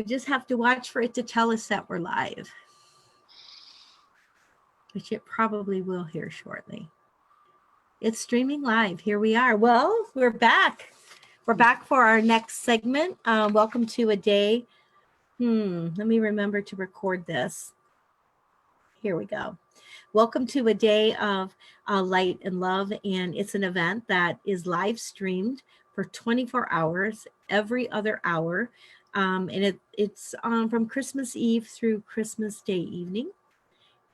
We just have to watch for it to tell us that we're live, which it probably will here shortly. It's streaming live. Here we are. Well, we're back. We're back for our next segment. Welcome to a day. Let me remember to record this. Here we go. Welcome to a day of light and love. And it's an event that is live streamed for 24 hours, every other hour. And it's from Christmas Eve through Christmas Day evening.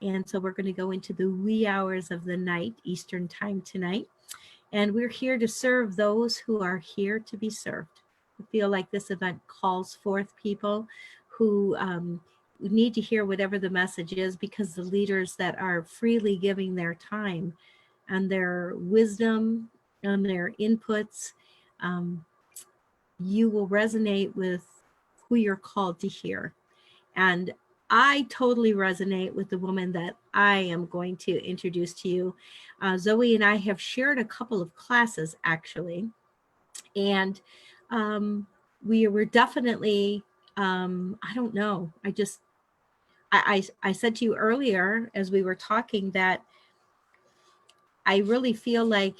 And so we're going to go into the wee hours of the night, Eastern time tonight. And we're here to serve those who are here to be served. I feel like this event calls forth people who need to hear whatever the message is, because the leaders that are freely giving their time and their wisdom and their inputs, you will resonate with who you're called to hear. And I totally resonate with the woman that I am going to introduce to you. Zoe and I have shared a couple of classes, actually. And we were definitely, I don't know, I said to you earlier as we were talking that I really feel like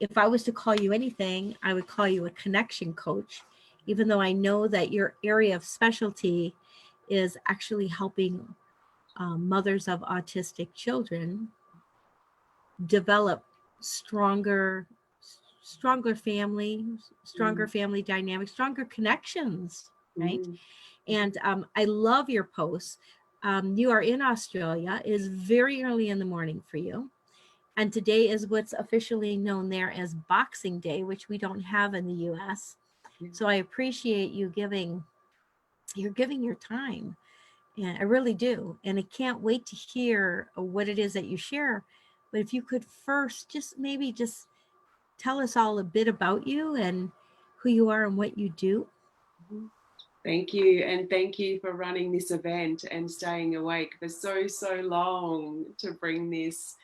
if I was to call you anything, I would call you a connection coach, even though I know that your area of specialty is actually helping mothers of autistic children develop stronger family, stronger family dynamics, stronger connections, right? And I love your posts. You are in Australia. It is very early in the morning for you. And today is what's officially known there as Boxing Day, which we don't have in the US. So I appreciate you giving your time. And I really do. And I can't wait to hear what it is that you share. But if you could first just tell us all a bit about you and who you are and what you do. Thank you. And thank you for running this event and staying awake for so long to bring this.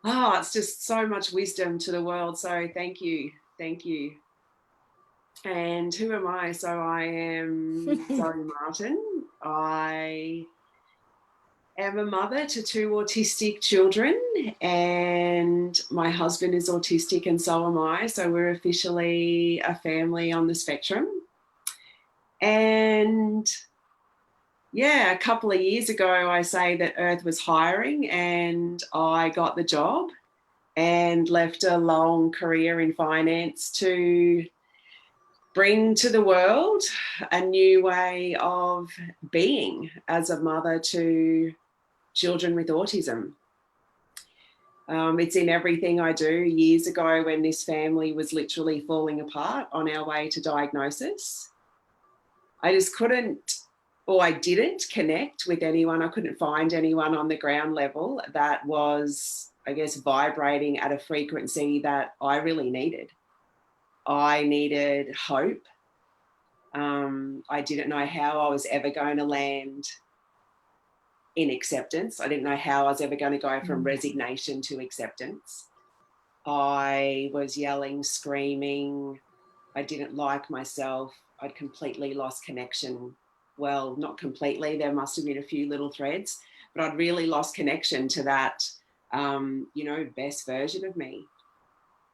Oh, it's just so much wisdom to the world. So thank you. Thank you. And who am I? So I am Zoe Martin. I am a mother to 2 autistic children, and my husband is autistic and so am I. So we're officially a family on the spectrum. And yeah, a couple of years ago, I say that Earth was hiring and I got the job and left a long career in finance to bring to the world a new way of being as a mother to children with autism. It's in everything I do. Years ago, when this family was literally falling apart on our way to diagnosis, I just couldn't, or I didn't connect with anyone. I couldn't find anyone on the ground level that was, I guess, vibrating at a frequency that I really needed. I needed hope. I didn't know how I was ever going to land in acceptance. I didn't know how I was ever going to go from resignation to acceptance. I was yelling, screaming. I didn't like myself. I'd completely lost connection. Well, not completely. There must have been a few little threads, but I'd really lost connection to that, best version of me.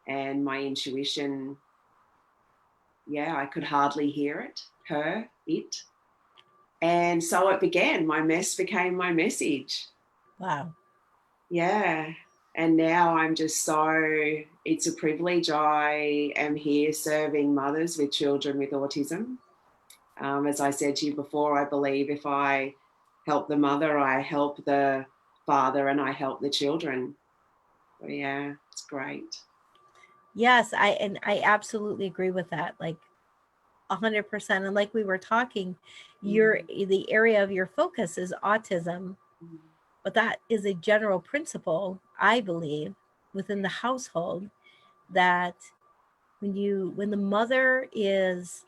And my intuition, I could hardly hear it, it. And so it began. My mess became my message. Wow. Yeah. And now I'm just it's a privilege. I am here serving mothers with children with autism. As I said to you before, I believe if I help the mother, I help the father and I help the children. So yeah, it's great. Yes, I absolutely agree with that. Like 100%. And like we were talking, the area of your focus is autism, but that is a general principle, I believe, within the household, that when the mother is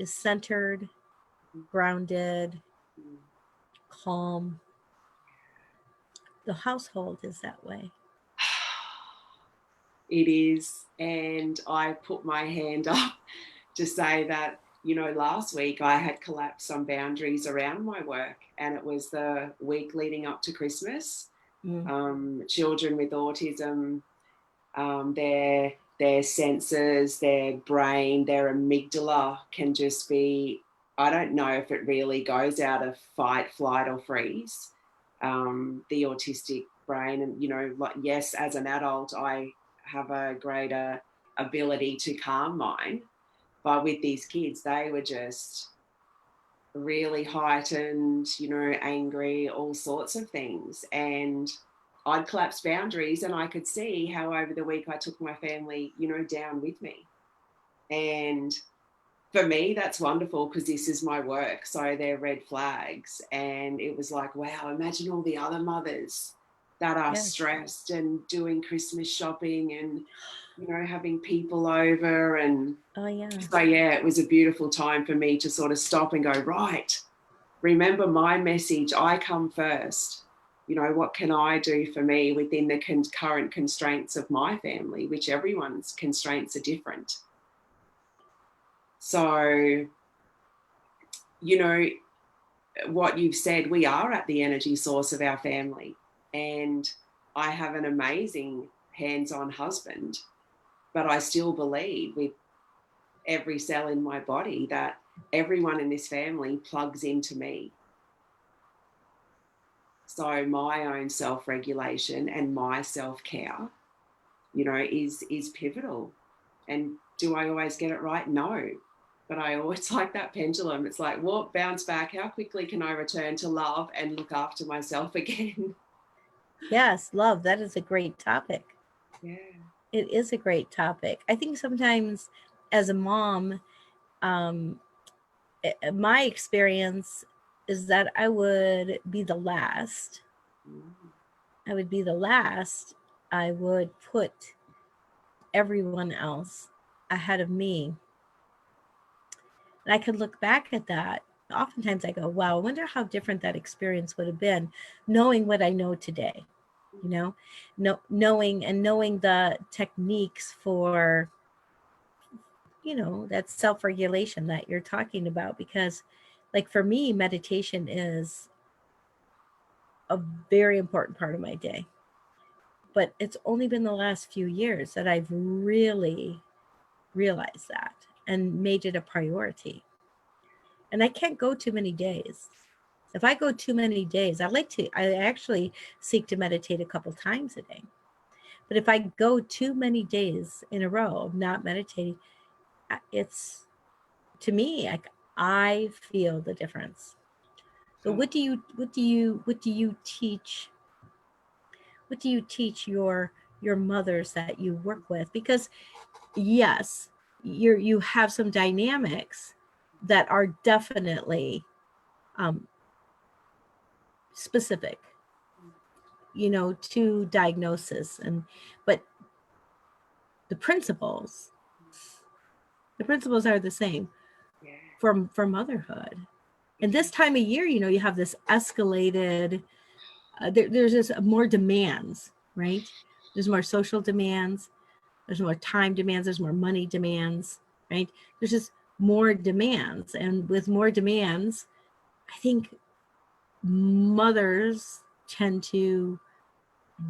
centered, grounded, calm, the household is that way. It is. And I put my hand up to say that last week I had collapsed some boundaries around my work, and it was the week leading up to Christmas. Children with autism, their senses, their brain, their amygdala can just be, I don't know if it really goes out of fight, flight, or freeze. The autistic brain, and yes, as an adult, I have a greater ability to calm mine, but with these kids, they were just really heightened, angry, all sorts of things. And I'd collapsed boundaries, and I could see how over the week I took my family, down with me. And for me, that's wonderful because this is my work. So they're red flags. And it was like, wow, imagine all the other mothers that are stressed and doing Christmas shopping and, having people over. And so, it was a beautiful time for me to sort of stop and go, right, remember my message. I come first. What can I do for me within the current constraints of my family, which everyone's constraints are different. So, what you've said, we are at the energy source of our family. And I have an amazing hands-on husband, but I still believe with every cell in my body that everyone in this family plugs into me. So my own self-regulation and my self-care, is pivotal. And do I always get it right? No. But I always like that pendulum. It's like, well, bounce back. How quickly can I return to love and look after myself again? Yes, love. That is a great topic. Yeah. It is a great topic. I think sometimes as a mom, my experience is that I would be the last. I would be the last. I would put everyone else ahead of me. And I could look back at that. Oftentimes I go, wow, I wonder how different that experience would have been knowing what I know today, knowing the techniques for, that self-regulation that you're talking about. Because like for me, meditation is a very important part of my day. But it's only been the last few years that I've really realized that and made it a priority. And I can't go too many days. If I go too many days, I actually seek to meditate a couple times a day. But if I go too many days in a row of not meditating, it's, to me, I feel the difference. So what do you teach? What do you teach your mothers that you work with? Because yes, you have some dynamics that are definitely specific, to diagnosis, but the principles are the same for motherhood. And this time of year, you have this escalated, there's just more demands, right? There's more social demands, there's more time demands, there's more money demands, right? There's just more demands. And with more demands, I think mothers tend to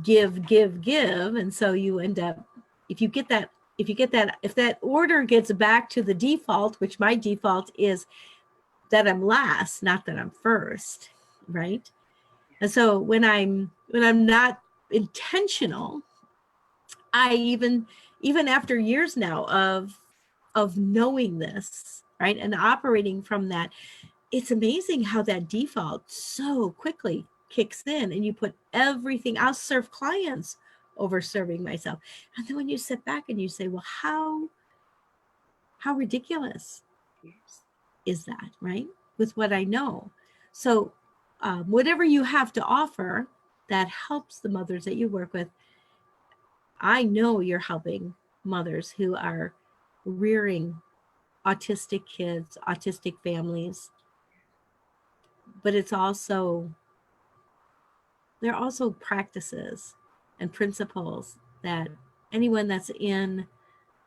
give. And so you end up, if that order gets back to the default, which my default is that I'm last, not that I'm first, right? And so when I'm not intentional, I even after years now of knowing this, right, and operating from that, it's amazing how that default so quickly kicks in, and you put everything. I'll serve clients over serving myself. And then when you sit back and you say, well, how ridiculous is that, right? With what I know. So whatever you have to offer that helps the mothers that you work with, I know you're helping mothers who are rearing autistic kids, autistic families, but there are also practices and principles that anyone that's in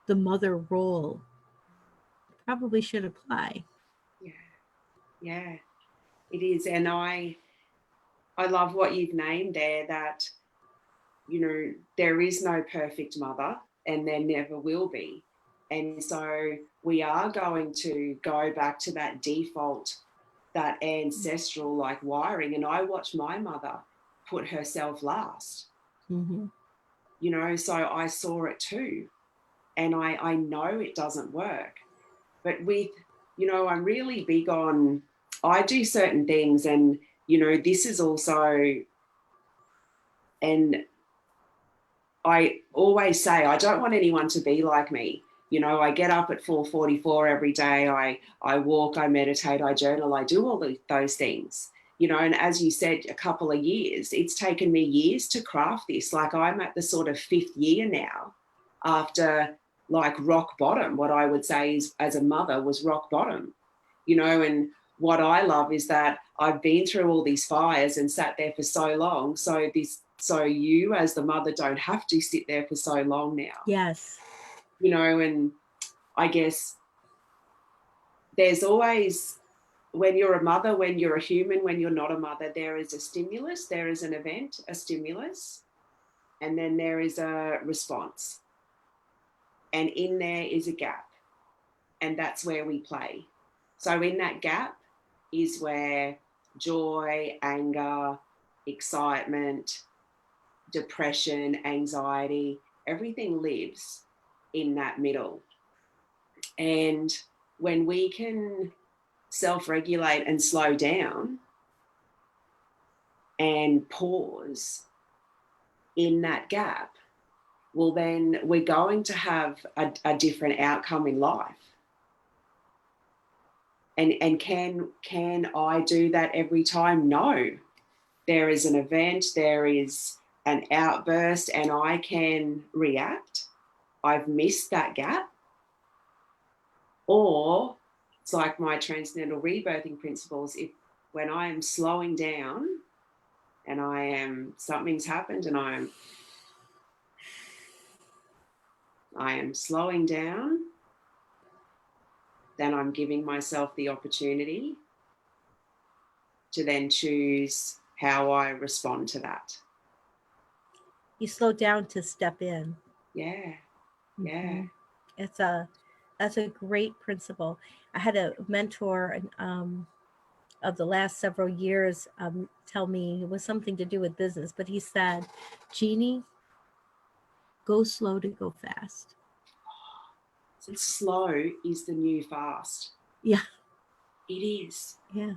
the mother role probably should apply. Yeah, it is. And I love what you've named there, that, there is no perfect mother and there never will be. And so we are going to go back to that default, that ancestral like wiring. And I watched my mother put herself last, so I saw it too. And I know it doesn't work. But with, I'm really big on, I do certain things, and, this is also, and I always say, I don't want anyone to be like me. I get up at 4:44 every day. I walk, I meditate, I journal, I do all those things, and as you said, a couple of years, it's taken me years to craft this. Like, I'm at the sort of 5th year now after like rock bottom. What I would say is, as a mother, was rock bottom, and what I love is that I've been through all these fires and sat there for so long. So you as the mother don't have to sit there for so long now. Yes. And I guess there's always, when you're a mother, when you're a human, when you're not a mother, there is a stimulus, there is an event, a stimulus, and then there is a response. And in there is a gap. And that's where we play. So in that gap is where joy, anger, excitement, depression, anxiety, everything lives in that middle. And when we can self-regulate and slow down and pause in that gap, well, then we're going to have a different outcome in life. And can I do that every time? No. There is an event, there is an outburst, and I can react. I've missed that gap. Or it's like my transcendental rebirthing principles. When I am slowing down and something's happened and I am slowing down, then I'm giving myself the opportunity to then choose how I respond to that. You slow down to step in. Yeah. That's a great principle. I had a mentor of the last several years tell me, it was something to do with business, but he said, Jeannie, go slow to go fast. So slow is the new fast. Yeah. It is. Yeah.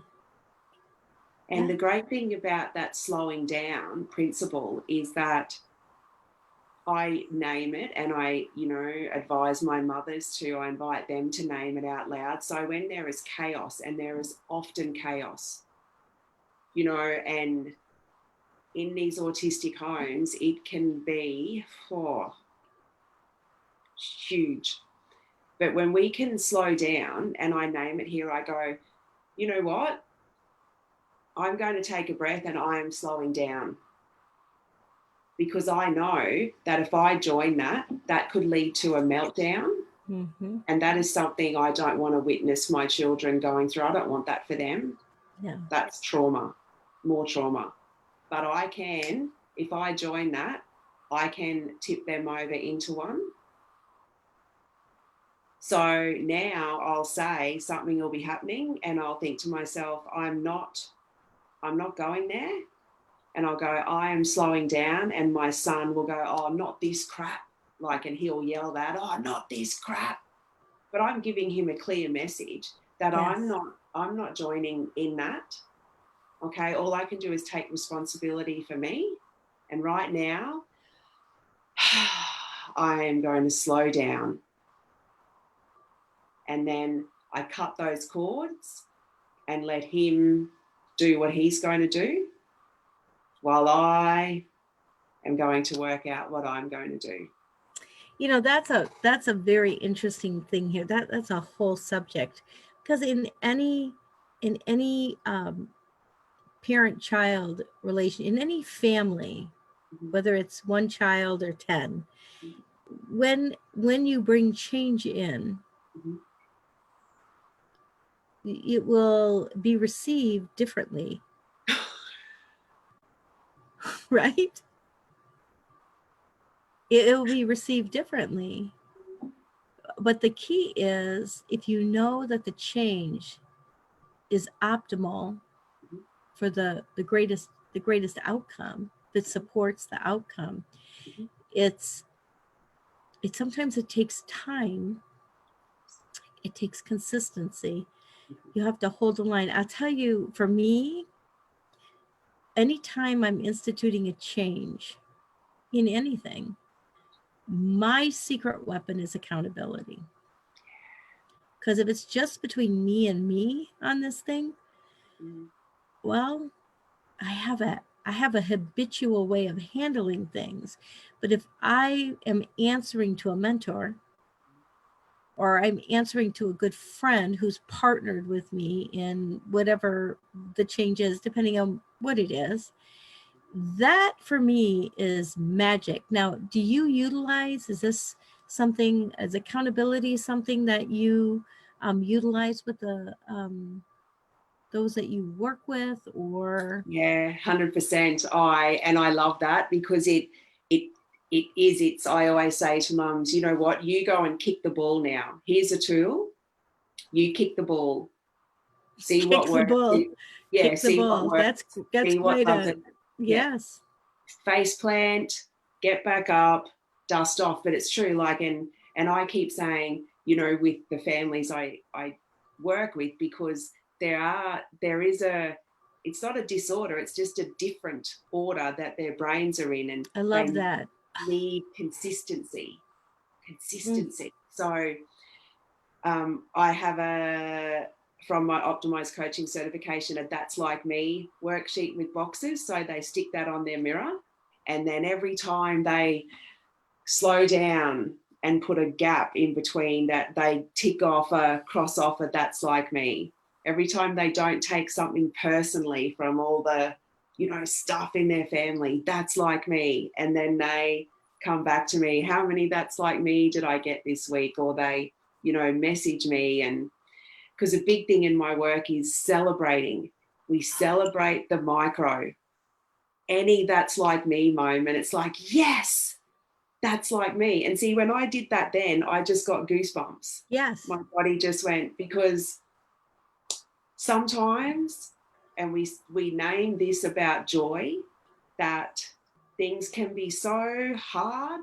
And the great thing about that slowing down principle is that I name it, and I, advise my mothers to, I invite them to name it out loud. So when there is chaos, and there is often chaos, and in these autistic homes, it can be huge. But when we can slow down, and I name it here, I go, you know what? I'm going to take a breath, and I am slowing down. Because I know that if I join that could lead to a meltdown. And that is something I don't want to witness my children going through. I don't want that for them. Yeah. That's trauma, more trauma. But I can, if I join that, I can tip them over into one. So now I'll say something will be happening, and I'll think to myself, I'm not going there. And I'll go, I am slowing down, and my son will go, oh, not this crap. And he'll yell that, oh, not this crap. But I'm giving him a clear message that yes. I'm not joining in that. Okay, all I can do is take responsibility for me. And right now, I am going to slow down. And then I cut those cords and let him do what he's going to do, while I am going to work out what I'm going to do. That's a very interesting thing here. That's a whole subject, because in any parent-child relation, in any family, whether it's one child or 10, when you bring change in, it will be received differently. Right? It will be received differently. But the key is, if you know that the change is optimal for the greatest outcome, that supports the outcome, it's sometimes it takes time, it takes consistency. You have to hold the line. I'll tell you, for me, anytime I'm instituting a change in anything, my secret weapon is accountability. Because if it's just between me and me on this thing, well, I have a habitual way of handling things. But if I am answering to a mentor, or I'm answering to a good friend who's partnered with me in whatever the change is, depending on what it is, that for me is magic. Now, do you utilize, is this something, as accountability, something that you utilize with the those that you work with? Or Yeah, 100%. I love that, because it's I always say to mums, you know what, you go and kick the ball now. Here's a tool, you kick the ball, see what kick the works. ball. Yeah, Kick the see what ball. works, That's see what quite a, doesn't. Yeah, yes. face plant, get back up, dust off. But it's true, like, and I keep saying, you know, with the families I work with, because there is a, it's not a disorder, it's just a different order that their brains are in, and I love they that. need consistency. So I have from my optimized coaching certification, a That's Like Me worksheet with boxes. So they stick that on their mirror, and then every time they slow down and put a gap in between that, they tick off cross off a That's Like Me. Every time they don't take something personally from all the, you know, stuff in their family, that's like me. And then they come back to me, how many That's Like Me did I get this week? Or they, you know, message me. And because a big thing in my work is celebrating. We celebrate the micro. Any That's Like Me moment, it's like, yes, that's like me. And see, when I did that, then I just got goosebumps. Yes. My body just went, because sometimes, and we name this about joy, that things can be so hard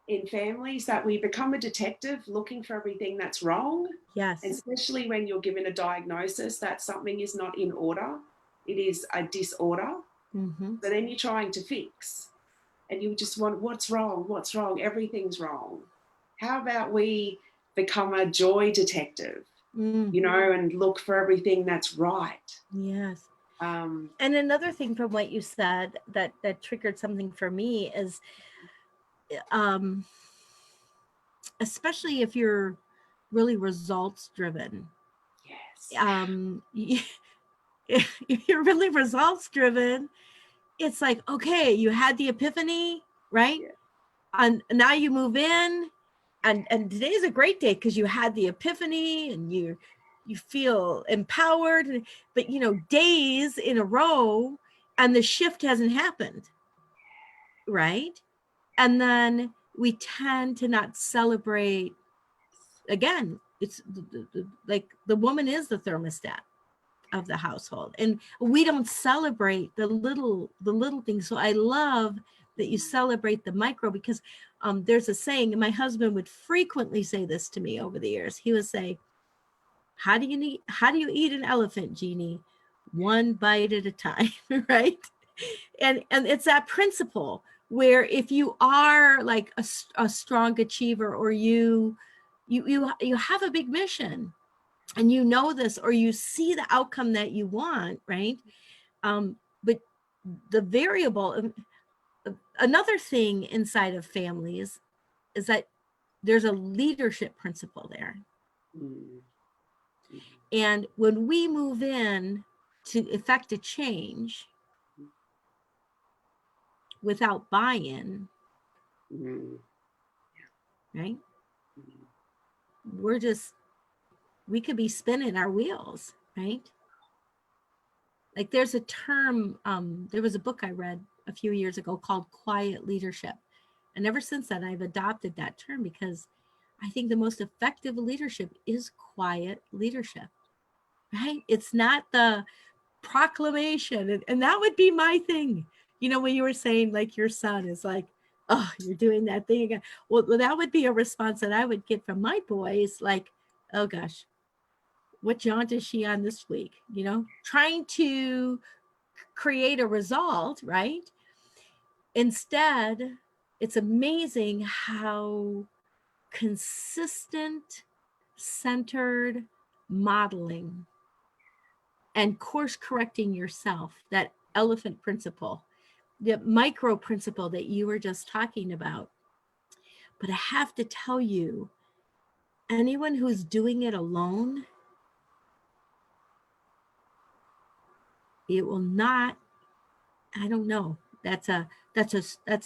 in families that we become a detective looking for everything that's wrong. Yes. And especially when you're given a diagnosis that something is not in order, it is a disorder. Mm-hmm. So then you're trying to fix, and you just want, what's wrong? What's wrong? Everything's wrong. How about we become a joy detective, you know, and look for everything that's right? Yes. And another thing from what you said that triggered something for me is, especially if you're really results driven. Yes. If you're really results driven, it's like, okay, you had the epiphany, right? Yeah. And now you move in, and today's a great day because you had the epiphany and you feel empowered, but you know, days in a row and the shift hasn't happened, right? And then we tend to not celebrate. Again, it's like the woman is the thermostat of the household, and we don't celebrate the little things. So I love that you celebrate the micro, because there's a saying, and my husband would frequently say this to me over the years. He would say, how do you eat an elephant, Jeannie? One bite at a time. Right? And it's that principle where if you are like a strong achiever, or you have a big mission, and you know this, or you see the outcome that you want, right? But the variable, another thing inside of families is that there's a leadership principle there. And when we move in to effect a change without buy-in, right? We're we could be spinning our wheels, right? Like there's a term, there was a book I read a few years ago called quiet leadership. And ever since then, I've adopted that term because I think the most effective leadership is quiet leadership, right? It's not the proclamation. And that would be my thing. You know, when you were saying like your son is like, oh, you're doing that thing again. Well, that would be a response that I would get from my boys like, oh gosh, what jaunt is she on this week? You know, trying to create a result, right? Instead, it's amazing how consistent, centered modeling and course correcting yourself, that elephant principle, the micro principle that you were just talking about. But I have to tell you, anyone who's doing it alone, it will not, I don't know, that's a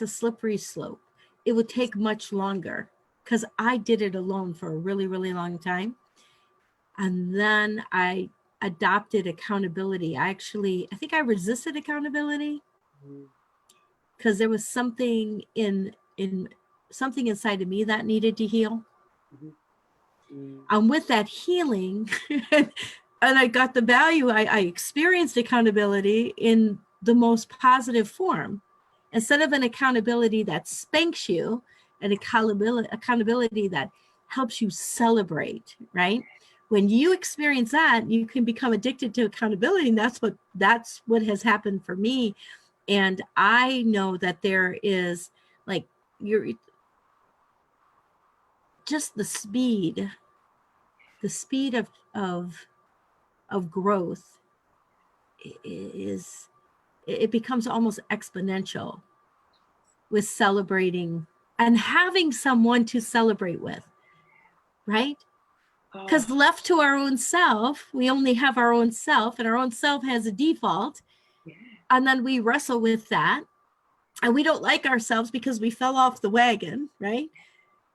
slippery slope. It would take much longer because I did it alone for a really, really long time. And then I adopted accountability. I think I resisted accountability because there was something in something inside of me that needed to heal. And with that healing, and I got the value, I experienced accountability in the most positive form. Instead of an accountability that spanks you, an accountability that helps you celebrate, right? When you experience that, you can become addicted to accountability. And that's what has happened for me. And I know that there is like just the speed of growth it becomes almost exponential with celebrating and having someone to celebrate with, right? Because left to our own self, we only have our own self, and our own self has a default. And then we wrestle with that. And we don't like ourselves because we fell off the wagon, right?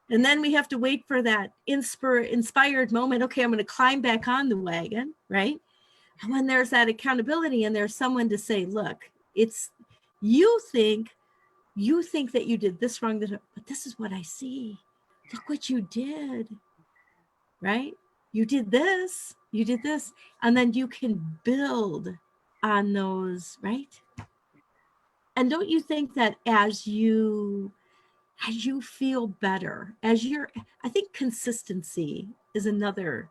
And then we have to wait for that inspired moment. Okay, I'm going to climb back on the wagon, right? And when there's that accountability and there's someone to say, look, it's you think that you did this wrong, but this is what I see. Look what you did, right? You did this. And then you can build on those, right? And don't you think that as you feel better, I think consistency is another.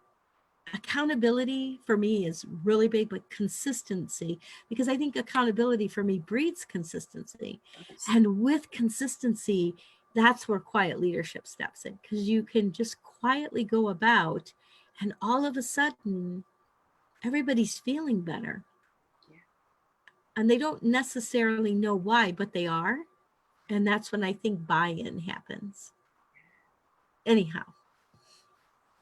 Accountability for me is really big, but consistency, because I think accountability for me breeds consistency. And with consistency, that's where quiet leadership steps in, because you can just quietly go about and all of a sudden everybody's feeling better. And they don't necessarily know why, but they are. And that's when I think buy-in happens. Anyhow.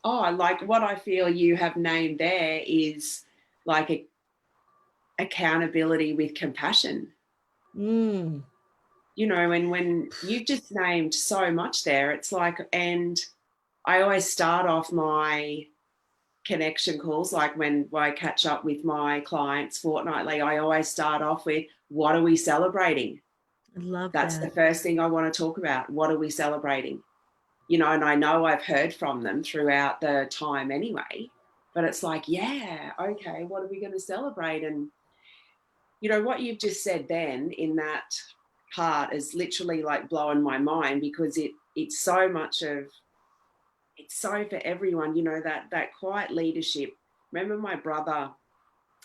Oh, like what I feel you have named there is like accountability with compassion. You know, and when you've just named so much there, it's like, and I always start off my connection calls, like when I catch up with my clients fortnightly, I always start off with, what are we celebrating? I love That's that. the first thing I want to talk about. What are we celebrating? You know, and I know I've heard from them throughout the time anyway, but it's like, yeah, okay, what are we going to celebrate? And, you know, what you've just said then in that part is literally like blowing my mind, because it's so much of, it's so for everyone, you know, that quiet leadership. Remember my brother,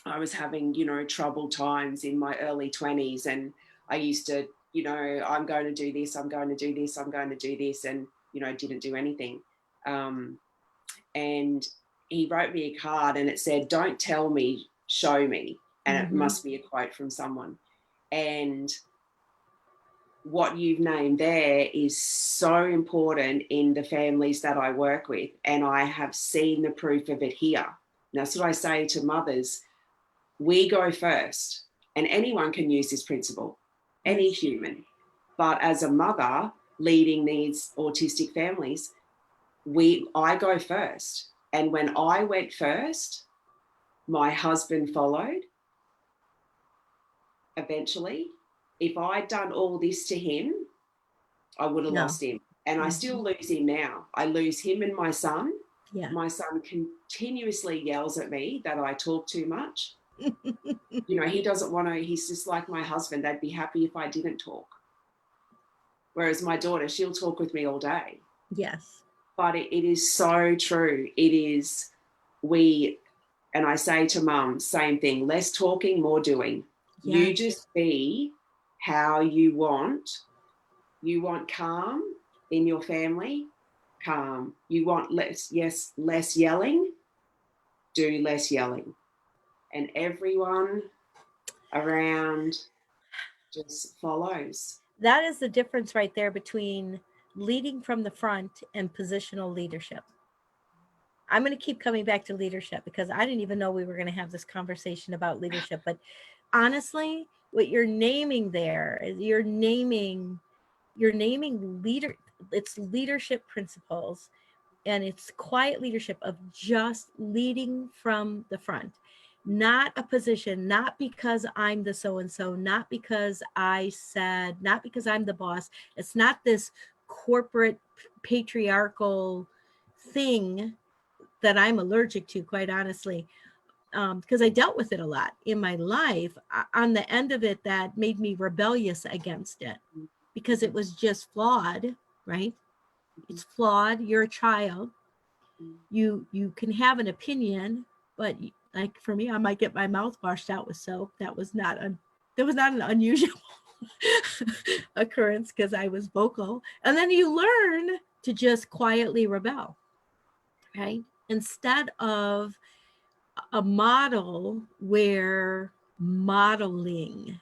I was having, you know, troubled times in my early 20s, and I used to, you know, I'm going to do this, I'm going to do this, I'm going to do this, and, you know, didn't do anything. And he wrote me a card and it said, don't tell me, show me. And it must be a quote from someone. And what you've named there is so important in the families that I work with. And I have seen the proof of it here. And that's what I say to mothers. We go first, and anyone can use this principle, any human. But as a mother leading these autistic families, I go first. And when I went first, my husband followed eventually. If I'd done all this to him, I would have lost him. And I still lose him now. I lose him and my son. Yeah. My son continuously yells at me that I talk too much. You know, he doesn't want to, he's just like my husband. They'd be happy if I didn't talk. Whereas my daughter, she'll talk with me all day. Yes. But it is so true. It is, and I say to mum, same thing, less talking, more doing. Yes. You just be how you want. You want calm in your family, calm. You want less yelling, do less yelling. And everyone around just follows. That is the difference right there between leading from the front and positional leadership. I'm going to keep coming back to leadership because I didn't even know we were going to have this conversation about leadership. But honestly, what you're naming there is you're naming leader. It's leadership principles, and it's quiet leadership of just leading from the front. Not a position, not because I'm the so-and-so, not because I said, not because I'm the boss. It's not this corporate patriarchal thing that I'm allergic to, quite honestly, because I dealt with it a lot in my life. On the end of it, that made me rebellious against it because it was just flawed, right? It's flawed. You're a child. You can have an opinion, but like for me, I might get my mouth washed out with soap. That was not an unusual occurrence because I was vocal. And then you learn to just quietly rebel, right? Instead of a model where modeling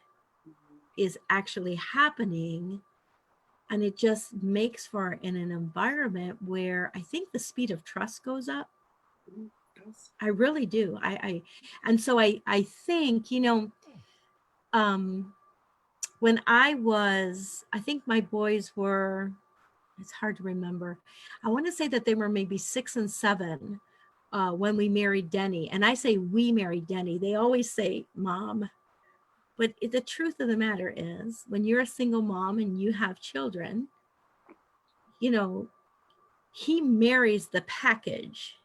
is actually happening. And it just makes for in an environment where I think the speed of trust goes up. I really do. And so I think, you know, when I think my boys were, it's hard to remember. I want to say that they were maybe 6 and 7 when we married Denny. And I say we married Denny. They always say mom. But the truth of the matter is, when you're a single mom and you have children, you know, he marries the package,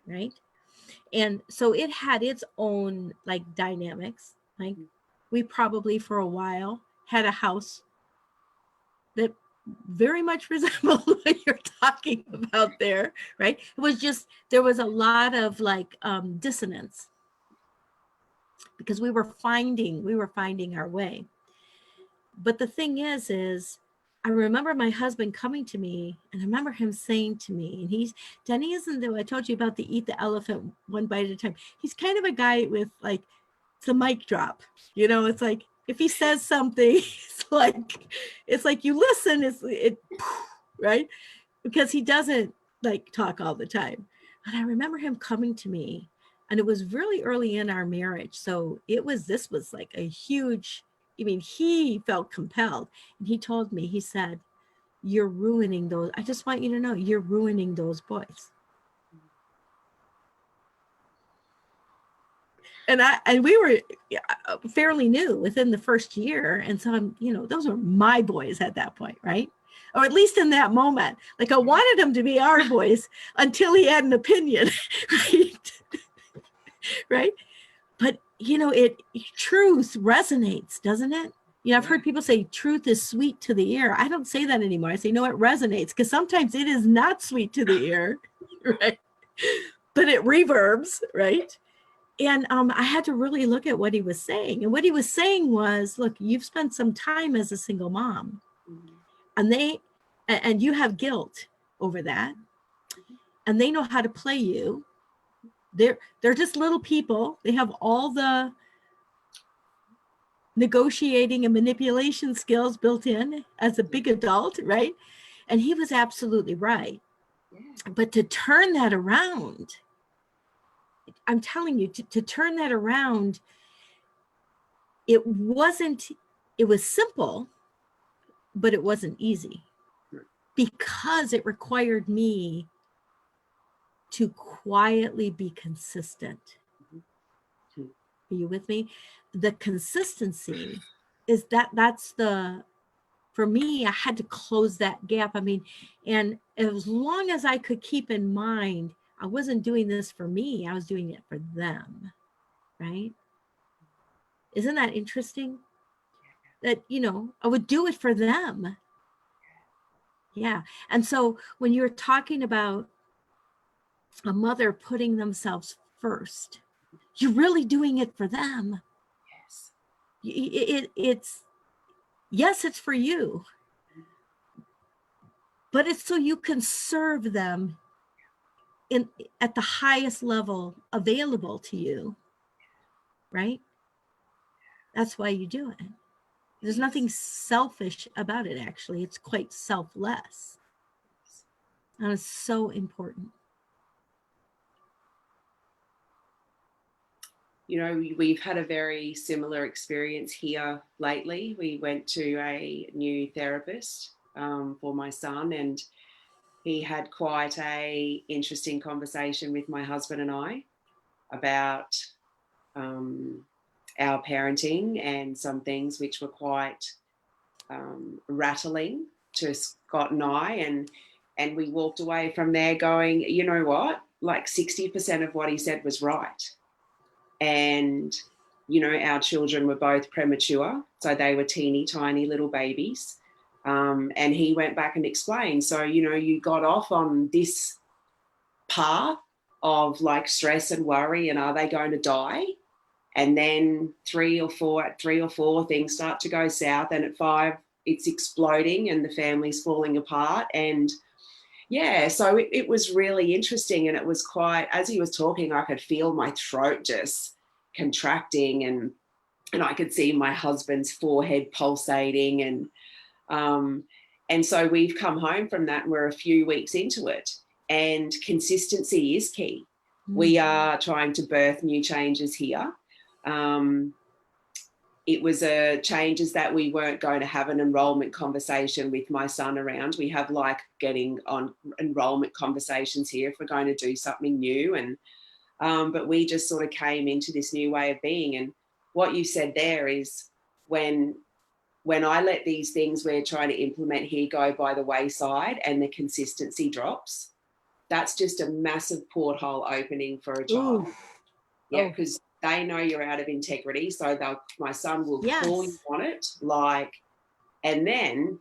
right? And so it had its own like dynamics. Like we probably for a while had a house that very much resembled what you're talking about there, right? It was just, there was a lot of like dissonance because we were finding our way. But the thing is I remember my husband coming to me, and I remember him saying to me, and Denny isn't the, I told you about the eat the elephant one bite at a time. He's kind of a guy with like, it's a mic drop, you know, it's like, if he says something, it's like you listen, right? Because he doesn't like talk all the time. And I remember him coming to me, and it was really early in our marriage. So this was like a huge, I mean, he felt compelled, and he told me, he said, you're ruining those. I just want you to know you're ruining those boys. And we were fairly new within the first year. And so I'm, you know, those were my boys at that point, right? Or at least in that moment. Like I wanted them to be our boys until he had an opinion, right? Right? But you know, truth resonates, doesn't it? You know, I've heard people say truth is sweet to the ear. I don't say that anymore. I say, no, it resonates, because sometimes it is not sweet to the ear, right? But it reverbs, right? And I had to really look at what he was saying. And what he was saying was, look, you've spent some time as a single mom, and you have guilt over that. And they know how to play you. They're just little people. They have all the negotiating and manipulation skills built in as a big adult, right? And he was absolutely right. But to turn that around, I'm telling you, to turn that around, it was simple, but it wasn't easy, because it required me, to quietly be consistent. Are you with me? The consistency is that's the, for me, I had to close that gap. I mean, and as long as I could keep in mind, I wasn't doing this for me, I was doing it for them, right? Isn't that interesting? That, you know, I would do it for them. Yeah. And so when you're talking about a mother putting themselves first, you're really doing it for them. Yes. It's, yes, it's for you, but it's so you can serve them in at the highest level available to you, right? That's why you do it. There's nothing selfish about it, actually. It's quite selfless. And it's so important. You know, we've had a very similar experience here lately. We went to a new therapist for my son, and he had quite a interesting conversation with my husband and I about our parenting and some things which were quite rattling to Scott and I, and we walked away from there going, you know what, like 60% of what he said was right. And you know, our children were both premature, so they were teeny tiny little babies, and he went back and explained, so you know, you got off on this path of like stress and worry and are they going to die, and then at 3 or 4 things start to go south, and at 5 it's exploding and the family's falling apart. And yeah, so it was really interesting, and it was quite, as he was talking, I could feel my throat just contracting, and I could see my husband's forehead pulsating, and so we've come home from that and we're a few weeks into it, and consistency is key. We are trying to birth new changes here. It was changes that we weren't going to have an enrollment conversation with my son around. We have like getting on enrollment conversations here if we're going to do something new. And but we just sort of came into this new way of being. And what you said there is when I let these things we're trying to implement here go by the wayside and the consistency drops, that's just a massive porthole opening for a child. Ooh. Yeah, because they know you're out of integrity, so my son will call you on it, like, and then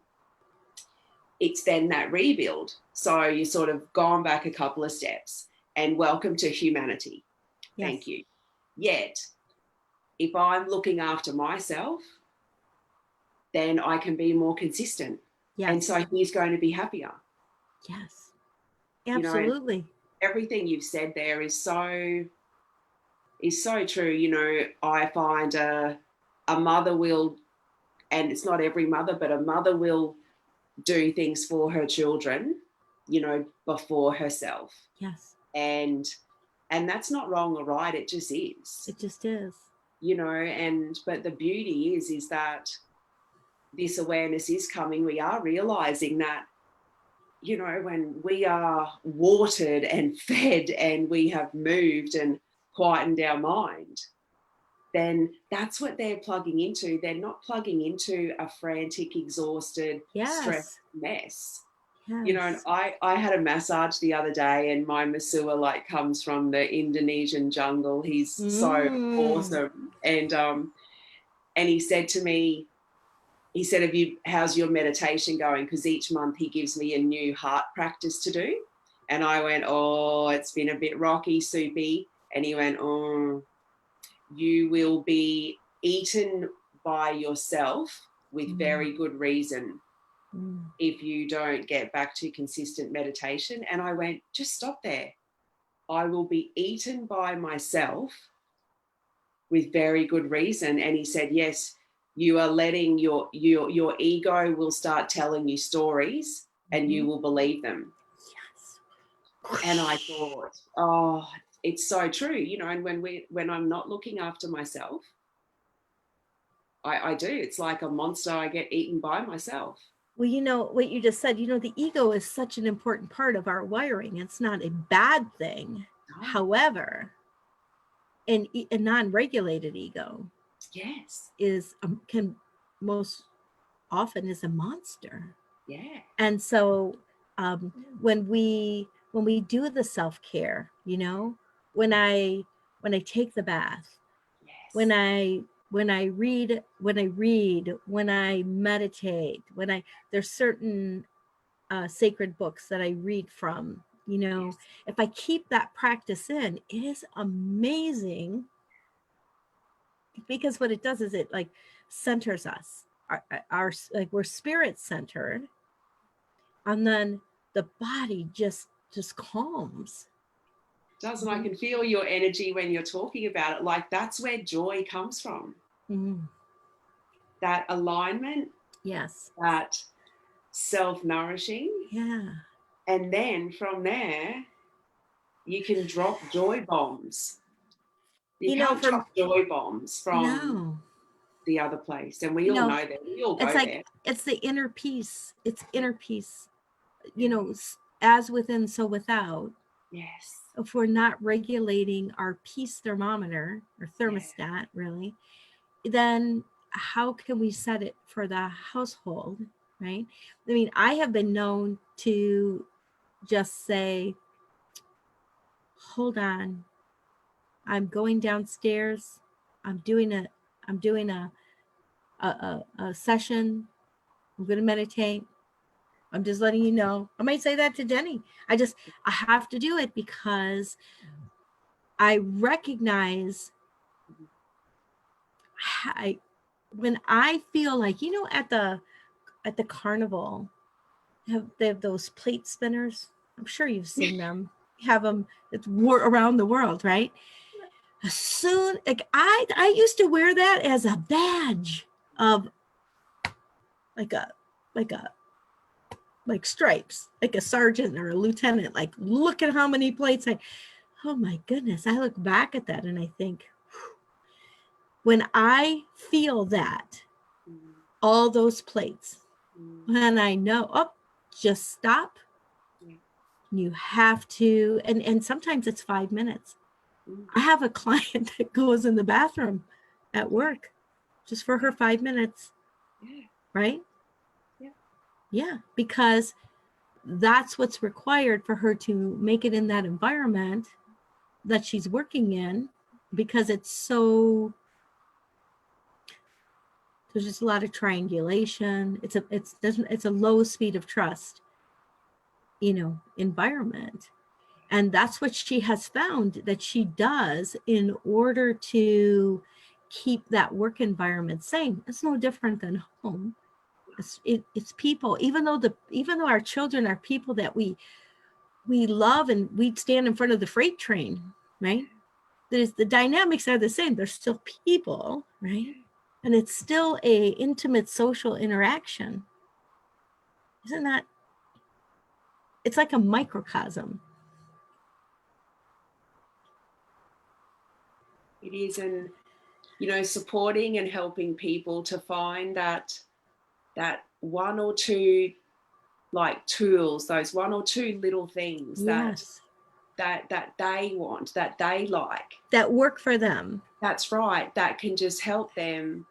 it's then that rebuild. So you sort of gone back a couple of steps, and welcome to humanity. Yes. Thank you. Yet, if I'm looking after myself, then I can be more consistent. Yes. And so he's going to be happier. Yes, absolutely. You know, everything you've said there is so true. You know, I find a mother will, and it's not every mother, but a mother will do things for her children, you know, before herself. Yes. And that's not wrong or right. It just is. It just is. You know, but the beauty is that this awareness is coming. We are realizing that, you know, when we are watered and fed and we have moved and quietened our mind, then that's what they're plugging into. They're not plugging into a frantic, exhausted, stressed mess. Yes. You know, and I had a massage the other day, and my masseur like comes from the Indonesian jungle. He's so awesome. And he said to me, he said, how's your meditation going? Because each month he gives me a new heart practice to do. And I went, oh, it's been a bit rocky, soupy. And he went, oh, you will be eaten by yourself with very good reason if you don't get back to consistent meditation. And I went, just stop there. I will be eaten by myself with very good reason. And he said, yes, you are letting your ego will start telling you stories and you will believe them. Yes. And I thought, oh, it's so true, you know. And when I'm not looking after myself, I do. It's like a monster. I get eaten by myself. Well, you know, what you just said, you know, the ego is such an important part of our wiring. It's not a bad thing. No. However, a non-regulated ego Yes. is can most often is a monster. Yeah. And so when we do the self-care, you know, when I take the bath, Yes. when I read, when I meditate, there's certain sacred books that I read from, you know, Yes. if I keep that practice in, it is amazing, because what it does is it like centers us, our like we're spirit centered, and then the body just calms. Doesn't I can feel your energy when you're talking about it. Like that's where joy comes from. Mm. That alignment, Yes. that self-nourishing. Yeah. And then from there, you can drop joy bombs. You can't drop joy bombs from the other place. And we all know that. We all go there. It's the inner peace. It's inner peace. You know, as within, so without. Yes. If we're not regulating our peace thermometer or thermostat, really, then how can we set it for the household, right? I mean, I have been known to just say, hold on, I'm going downstairs, I'm doing a session, I'm going to meditate, I'm just letting you know. I might say that to Jenny. I have to do it because I recognize when I feel like, you know, at the carnival, they have those plate spinners. I'm sure you've seen them. Have them. It's around the world, right? As soon, like I used to wear that as a badge of like stripes, like a sergeant or a lieutenant. Like, look at how many plates oh my goodness. I look back at that and I think, when I feel that, all those plates, and I know, oh, just stop. You have to, and sometimes it's 5 minutes. I have a client that goes in the bathroom at work just for her 5 minutes. Right? Yeah, because that's what's required for her to make it in that environment that she's working in, because it's so, there's just a lot of triangulation. It's a low speed of trust, you know, environment. And that's what she has found that she does in order to keep that work environment sane. It's no different than home. It's people. Even though our children are people that we love, and we stand in front of the freight train, right? The dynamics are the same. They're still people, right? And it's still a intimate social interaction. Isn't that? It's like a microcosm. It is, and you know, supporting and helping people to find that one or two like tools, those one or two little things that they want, that they like, that work for them. That's right. That can just help them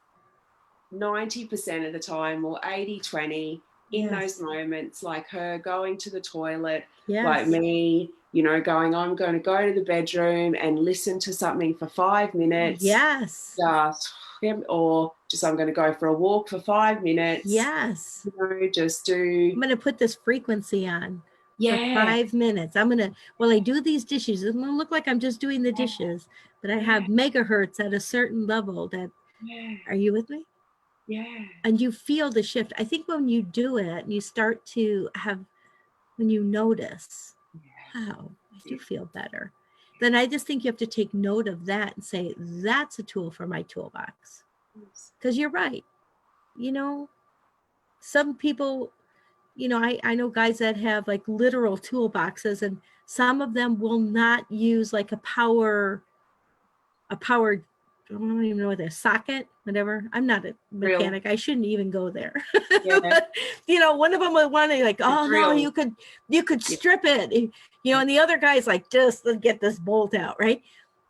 90% of the time, or 80-20 in those moments, like her going to the toilet, like me, you know, I'm going to go to the bedroom and listen to something for 5 minutes. Or just I'm going to go for a walk for 5 minutes. You know, just do. I'm going to put this frequency on for 5 minutes. While I do these dishes, it's going to look like I'm just doing the dishes, but I have megahertz at a certain level that, are you with me? Yeah. And you feel the shift. I think when you do it and you start to when you notice, wow, I do feel better. Then I just think you have to take note of that and say, that's a tool for my toolbox. Because you're right. You know, some people, you know, I know guys that have like literal toolboxes, and some of them will not use like a power I don't even know what they're, socket, whatever. I'm not a mechanic. I shouldn't even go there. Yeah. But, you know, one of them was one like, oh no, you could strip it, you know, and the other guy's like, just get this bolt out, right?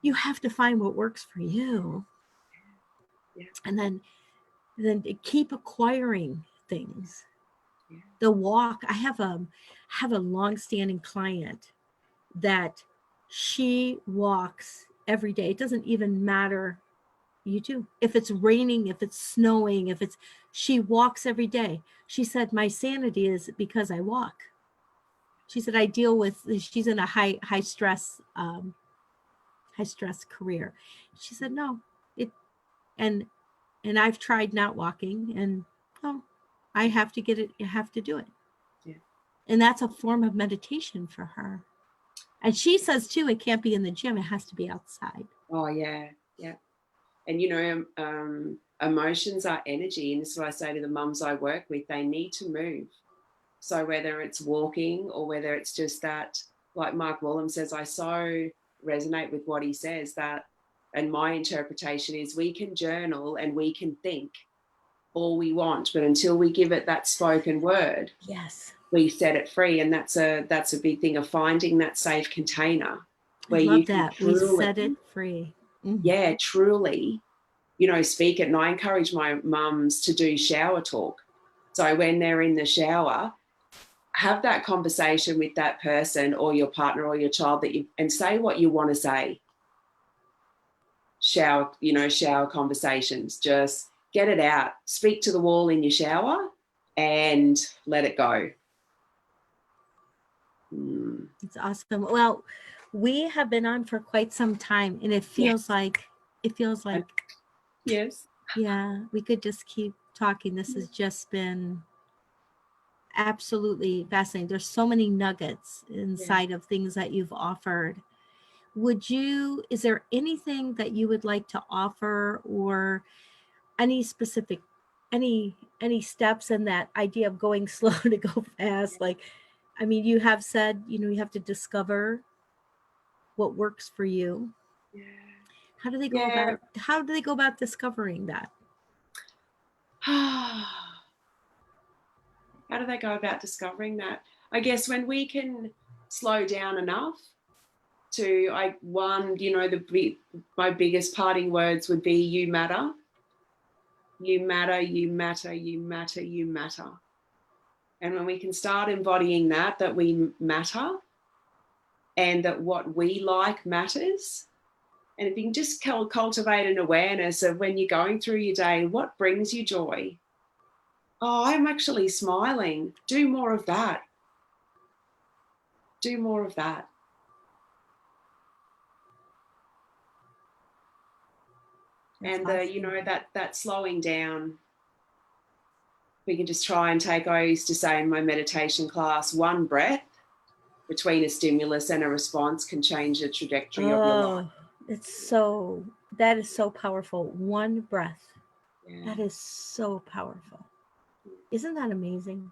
You have to find what works for you. Yeah. And then keep acquiring things. Yeah. The walk, I have a long-standing client that she walks every day. It doesn't even matter. You do. If it's raining, if it's snowing, she walks every day. She said, my sanity is because I walk. She said, she's in a high stress career. She said, no, and I've tried not walking, and I have to get it. You have to do it. Yeah. And that's a form of meditation for her. And she says too, it can't be in the gym. It has to be outside. Oh yeah. Yeah. And, you know, emotions are energy. And this is what I say to the mums I work with, they need to move. So whether it's walking or whether it's just that, like Mark Wollum says, I so resonate with what he says, that, and my interpretation is, we can journal and we can think all we want, but until we give it that spoken word, yes, we set it free. And that's a big thing of finding that safe container where I love you can that. We set it free. Mm-hmm. Yeah, truly, you know, speak it. And I encourage my mums to do shower talk. So when they're in the shower, have that conversation with that person or your partner or your child and say what you want to say. Shower conversations, just get it out. Speak to the wall in your shower and let it go. It's awesome. Well, we have been on for quite some time, and it feels like yes. Yeah, we could just keep talking. This has just been absolutely fascinating. There's so many nuggets inside of things that you've offered. Is there anything that you would like to offer, or any specific, any steps in that idea of going slow to go fast? Like, I mean, you have said, you know, you have to discover what works for you. Yeah. How do they go about discovering that? How do they go about discovering that? I guess when we can slow down enough to, my biggest parting words would be, you matter. You matter, you matter, you matter, you matter. And when we can start embodying that we matter, and that what we like matters, and if you can just cultivate an awareness of, when you're going through your day, what brings you joy? Oh, I'm actually smiling. Do more of that. Do more of that. That's and awesome. That slowing down, we can just try and take, I used to say in my meditation class, one breath between a stimulus and a response can change the trajectory of your life. That is so powerful. One breath. Yeah. That is so powerful. Isn't that amazing?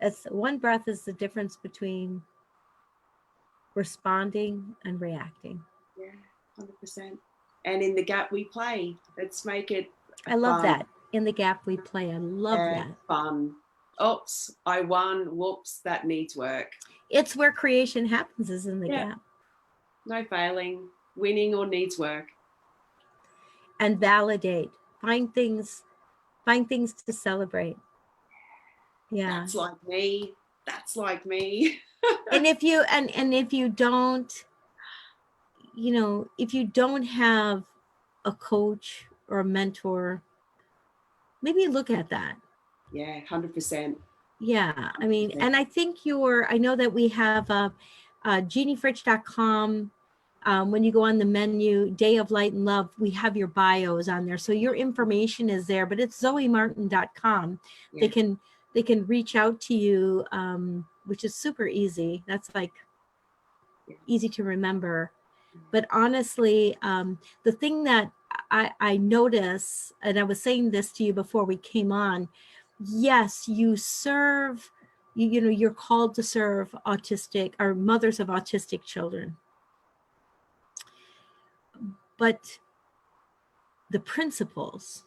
It's one breath is the difference between responding and reacting. Yeah, 100%. And in the gap we play, let's make it I love that. In the gap we play. I love that. Fun. Oops, I won. Whoops, that needs work. It's where creation happens, is in the gap. No failing, winning or needs work. And validate. Find things to celebrate. Yeah. That's like me. That's like me. And if you if you don't, you know, if you don't have a coach or a mentor, maybe look at that. Yeah, 100%. Yeah, I mean, and I think I know that we have jeannefritch.com. When you go on the menu, Day of Light and Love, we have your bios on there. So your information is there, but it's zoemartin.com. Yeah. They can reach out to you, which is super easy. That's like easy to remember. But honestly, the thing that I notice, and I was saying this to you before we came on, yes, you serve, you know, you're called to serve autistic or mothers of autistic children. But the principles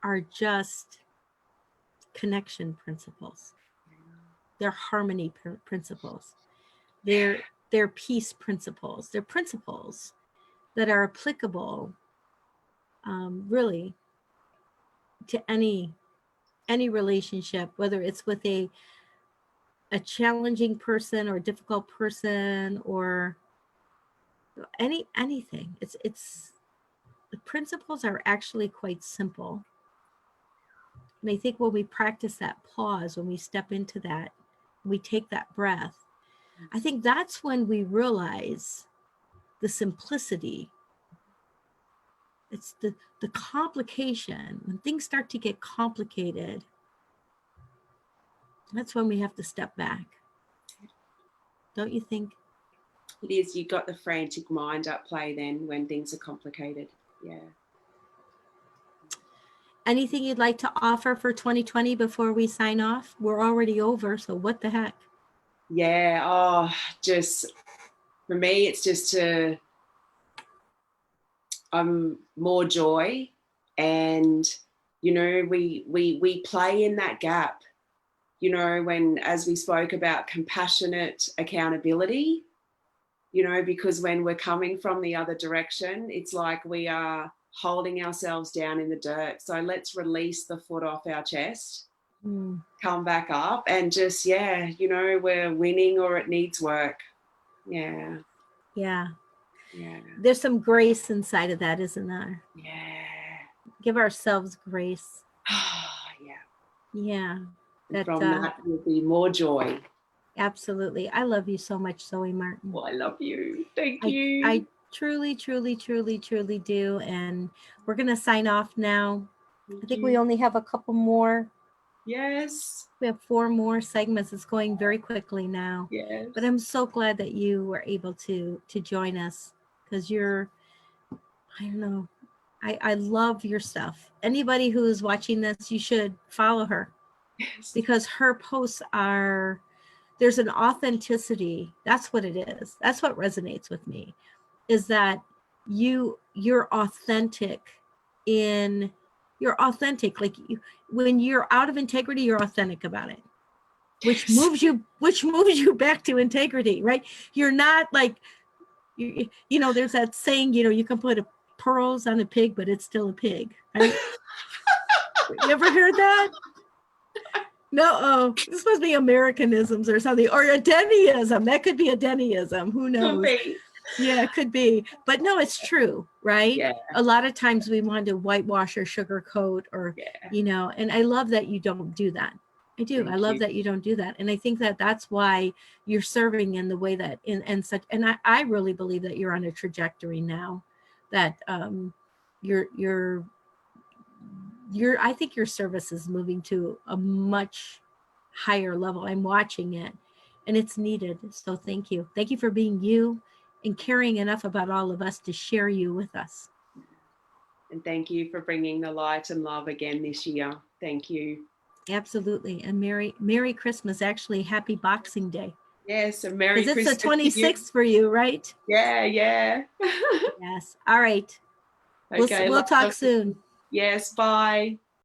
are just connection principles. They're harmony principles. They're peace principles. They're principles that are applicable, really, to any relationship, whether it's with a challenging person or a difficult person or anything. It's the principles are actually quite simple. And I think when we practice that pause, when we step into that, we take that breath, I think that's when we realize the simplicity. It's the complication. When things start to get complicated, that's when we have to step back. Don't you think? It is. You got the frantic mind at play then when things are complicated. Yeah. Anything you'd like to offer for 2020 before we sign off? We're already over, so what the heck? Yeah. Oh, just for me, it's just more joy, and we play in that gap. When, as we spoke about, compassionate accountability. Because when we're coming from the other direction, it's like we are holding ourselves down in the dirt. So let's release the foot off our chest, come back up, and just, we're winning or it needs work. Yeah. Yeah. Yeah. There's some grace inside of that, isn't there? Yeah. Give ourselves grace. Yeah. Yeah. And from that will be more joy. Absolutely. I love you so much, Zoe Martin. Well, I love you. Thank you. I truly, truly, truly, truly do. And we're going to sign off now. I think we only have a couple more. Yes. We have 4 more segments. It's going very quickly now. Yes. But I'm so glad that you were able to join us, because you're, I don't know, I love your stuff. Anybody who is watching this, you should follow her. Yes. Because her posts are, there's an authenticity. That's what it is. That's what resonates with me, is that you're authentic like when you're out of integrity, you're authentic about it, which moves you back to integrity, right? You're not like, there's that saying, you can put pearls on a pig, but it's still a pig, right? You ever heard that? No, this must be Americanisms or something, or a Dennyism. That could be a Dennyism. Who knows? Could be. Yeah, it could be. But no, it's true, right? Yeah. A lot of times we want to whitewash or sugarcoat, or, and I love that you don't do that. I do. I love that you don't do that. And I think that that's why you're serving in the way that, and I really believe that you're on a trajectory now, that I think your service is moving to a much higher level. I'm watching it, and it's needed. So thank you. Thank you for being you and caring enough about all of us to share you with us. And thank you for bringing the light and love again this year. Thank you. Absolutely. And Merry Christmas. Actually, happy Boxing Day. Yes, a Merry Christmas. Because it's the 26th for you, right? Yeah. Yes. All right. Okay, we'll talk soon. Yes, bye.